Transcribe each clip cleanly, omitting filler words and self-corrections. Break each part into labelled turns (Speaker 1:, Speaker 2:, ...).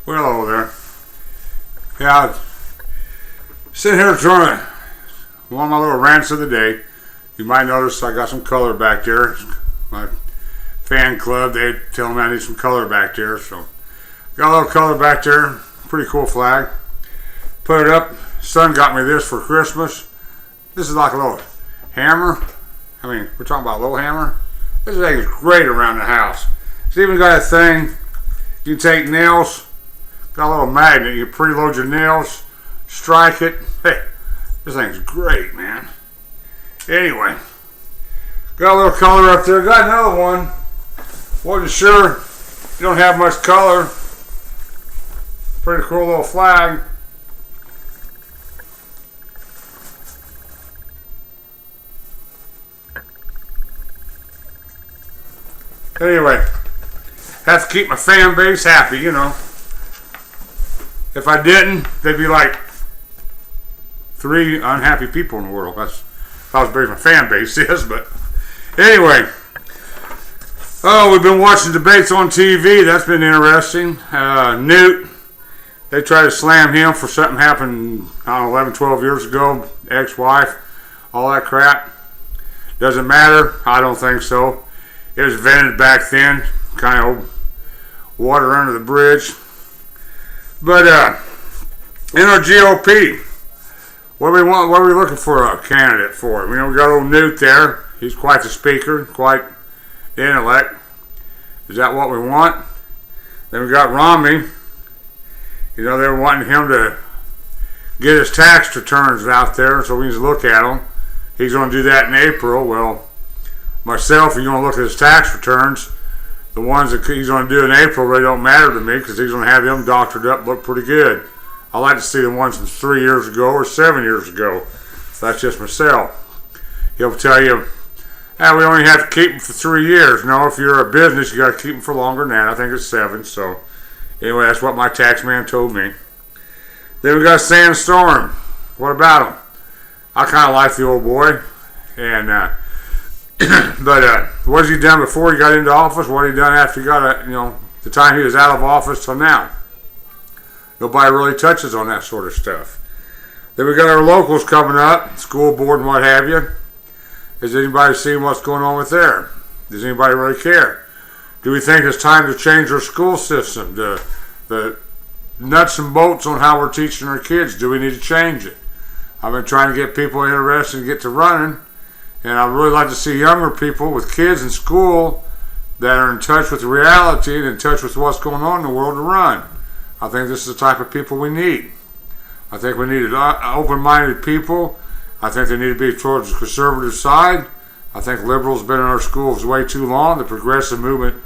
Speaker 1: Well, hello there. Yeah, sitting here trying one of my little rants of the day. You might notice I got some color back there. My fan club, they tell me I need some color back there, so got a little color back there. Pretty cool flag. Put it up. Son got me this for Christmas. This is like a little hammer. I mean, we're talking about a little hammer. This thing is great around the house. It's even got a thing. You can take nails. Got a little magnet. You preload your nails. Strike it. Hey, this thing's great, man. Anyway, got a little color up there. Got another one. Wasn't sure. You don't have much color. Pretty cool little flag. Anyway, have to keep my fan base happy, you know. If I didn't, they'd be like 3 unhappy people in the world. That's how big my fan base is. But anyway, we've been watching debates on TV. That's been interesting. Newt, they tried to slam him for something happened, I don't know, 11, 12 years ago. Ex-wife, all that crap. Doesn't matter. I don't think so. It was invented back then, kind of water under the bridge. But in our GOP, what do we want? What are we looking for a candidate for? You know, we got old Newt there. He's quite the speaker, quite the intellect. Is that what we want? Then we got Romney. You know, they're wanting him to get his tax returns out there so we can look at them. He's going to do that in April. Well, myself, if you're going to look at his tax returns, the ones that he's going to do in April really don't matter to me because he's going to have them doctored up, look pretty good. I like to see the ones from 3 years ago or 7 years ago. That's just myself. He'll tell you, we only have to keep them for 3 years. No, if you're a business, you got to keep them for longer than that. I think it's 7. So anyway, that's what my tax man told me. Then we got Sandstorm. What about him? I kind of like the old boy, and but what has he done before he got into office? What has he done after he got, the time he was out of office till now? Nobody really touches on that sort of stuff. Then we got our locals coming up, school board and what have you. Has anybody seen what's going on with there? Does anybody really care? Do we think it's time to change our school system? The nuts and bolts on how we're teaching our kids, do we need to change it? I've been trying to get people interested and get to running. And I'd really like to see younger people with kids in school that are in touch with reality and in touch with what's going on in the world to run. I think this is the type of people we need. I think we need open-minded people. I think they need to be towards the conservative side. I think liberals have been in our schools way too long. The progressive movement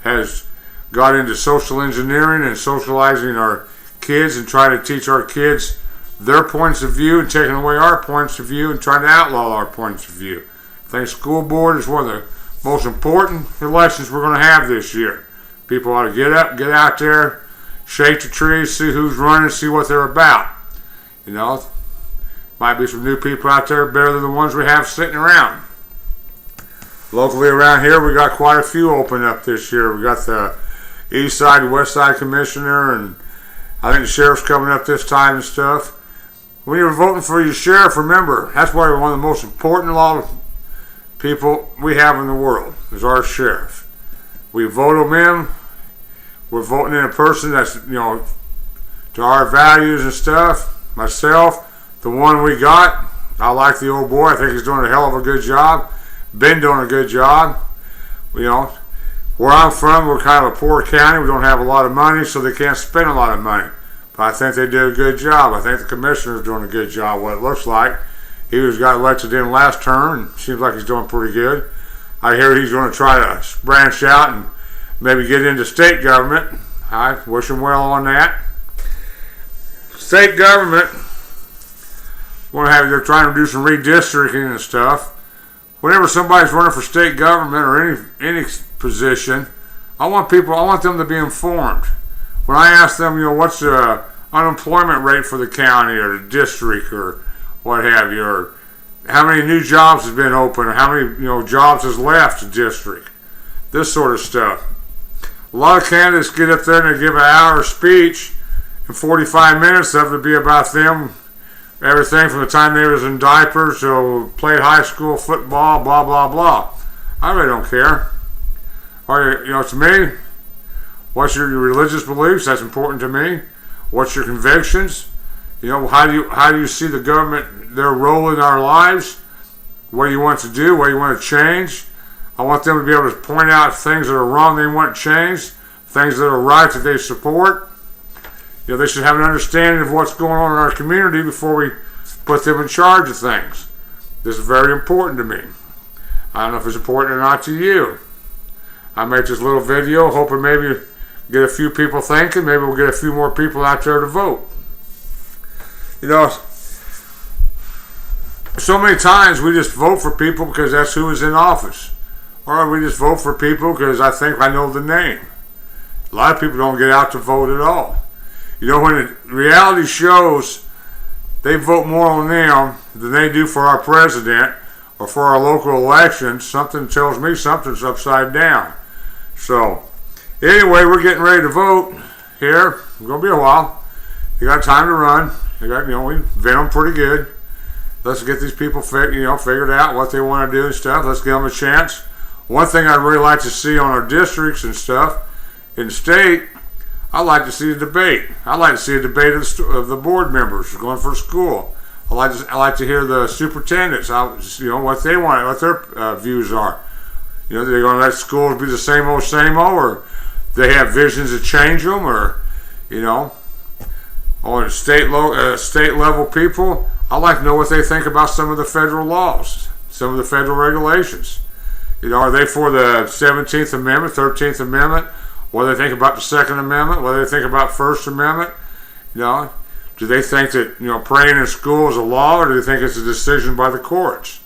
Speaker 1: has got into social engineering and socializing our kids and trying to teach our kids their points of view and taking away our points of view and trying to outlaw our points of view. I think school board is one of the most important elections we're going to have this year. People ought to get out there, shake the trees, see who's running, see what they're about. You know, might be some new people out there better than the ones we have sitting around. Locally around here, we got quite a few open up this year. We got the East Side and West Side Commissioner, and I think the sheriff's coming up this time and stuff. When you're voting for your sheriff, remember, that's why one of the most important people we have in the world is our sheriff. We vote him in. We're voting in a person that's, to our values and stuff. Myself, the one we got, I like the old boy. I think he's doing a hell of a good job. Been doing a good job. Where I'm from, we're kind of a poor county. We don't have a lot of money, so they can't spend a lot of money. But I think they did a good job. I think the commissioner's doing a good job, what it looks like. He got elected in last term, and seems like he's doing pretty good. I hear he's going to try to branch out and maybe get into state government. I wish him well on that. State government, they're trying to do some redistricting and stuff. Whenever somebody's running for state government or any position, I want them to be informed. When I ask them, what's the unemployment rate for the county or the district or what have you, or how many new jobs has been open, or how many jobs has left the district, this sort of stuff. A lot of candidates get up there and they give an hour speech, and 45 minutes of it would be about them, everything from the time they was in diapers to played high school football, blah, blah, blah. I really don't care. To me, what's your religious beliefs? That's important to me. What's your convictions? How do you see the government, their role in our lives? What do you want to do? What do you want to change? I want them to be able to point out things that are wrong they want changed, things that are right that they support. They should have an understanding of what's going on in our community before we put them in charge of things. This is very important to me. I don't know if it's important or not to you. I make this little video hoping maybe get a few people thinking. Maybe we'll get a few more people out there to vote. So many times we just vote for people because that's who is in office. Or we just vote for people because I think I know the name. A lot of people don't get out to vote at all. When the reality shows they vote more on them than they do for our president or for our local elections, something tells me something's upside down. So, anyway, we're getting ready to vote here. It's going to be a while. You got time to run. We vet them pretty good. Let's get these people figured out what they want to do and stuff. Let's give them a chance. One thing I'd really like to see on our districts and stuff in the state, I'd like to see a debate. I'd like to see a debate of the board members going for school. I like to hear the superintendents, what they want, what their views are. They're going to let schools be the same old, or they have visions to change them, or on state level people. I'd like to know what they think about some of the federal laws, some of the federal regulations. Are they for the 17th Amendment, 13th Amendment? What do they think about the Second Amendment? What do they think about First Amendment? Do they think that praying in school is a law, or do they think it's a decision by the courts?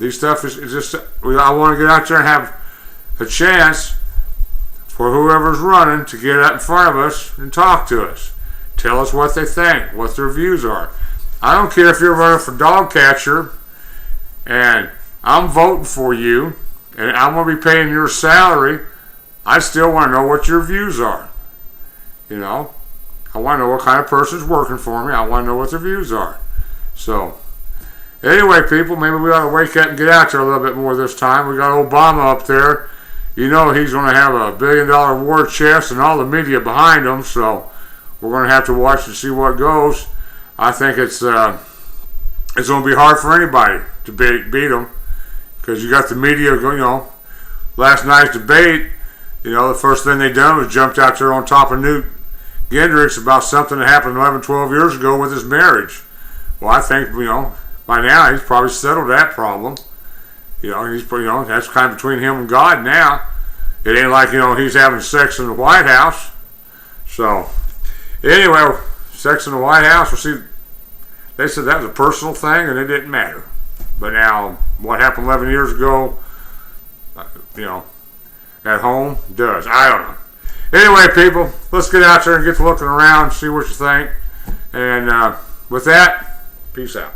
Speaker 1: These stuff is just. I want to get out there and have a chance for whoever's running to get out in front of us and talk to us, tell us what they think, what their views are. I don't care if you're running for dog catcher, and I'm voting for you, and I'm going to be paying your salary. I still want to know what your views are. I want to know what kind of person's working for me. I want to know what their views are. So, anyway, people, maybe we ought to wake up and get out there a little bit more this time. We got Obama up there. He's going to have a $1 billion war chest and all the media behind him. So, we're going to have to watch and see what goes. I think it's going to be hard for anybody to beat him, because you got the media going. Last night's debate. The first thing they done was jumped out there on top of Newt Gingrich about something that happened 11, 12 years ago with his marriage. Well, I think, by now he's probably settled that problem. That's kind of between him and God now. It ain't like, he's having sex in the White House. So, anyway, sex in the White House, they said that was a personal thing and it didn't matter. But now, what happened 11 years ago, at home does. I don't know. Anyway, people, let's get out there and get to looking around and see what you think. And with that, peace out.